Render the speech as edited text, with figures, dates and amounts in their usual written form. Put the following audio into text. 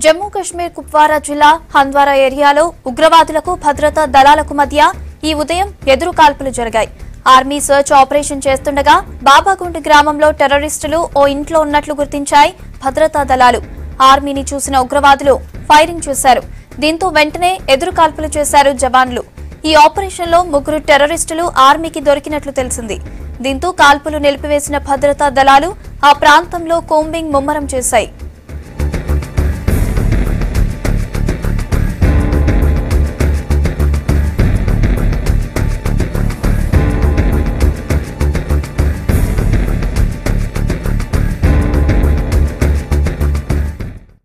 జమ్మూ కశ్మీర్ కుప్వారా జిల్లా హంద్వారా ఏరియాలో ఉగ్రవాదులకు భద్రతా దళాలకు మధ్య ఈ ఉదయం ఎదురు కాల్పులు జరిగాయి. ఆర్మీ సర్చ్ ఆపరేషన్ చేస్తుండగా బాబాగుండ్ గ్రామంలో టెర్రరిస్టులు ఓ ఇంట్లో ఉన్నట్లు గుర్తించాయి భద్రతా దళాలు. ఆర్మీని చూసిన ఉగ్రవాదులు ఫైరింగ్ చేశారు. దీంతో వెంటనే ఎదురు కాల్పులు చేశారు జవాన్లు. ఈ ఆపరేషన్లో 3 టెర్రరిస్టులు ఆర్మీకి దొరికినట్లు తెలిసింది. దీంతో కాల్పులు నిలిపివేసిన భద్రతా దళాలు ఆ ప్రాంతంలో కోంబింగ్ ముమ్మరం చేశాయి.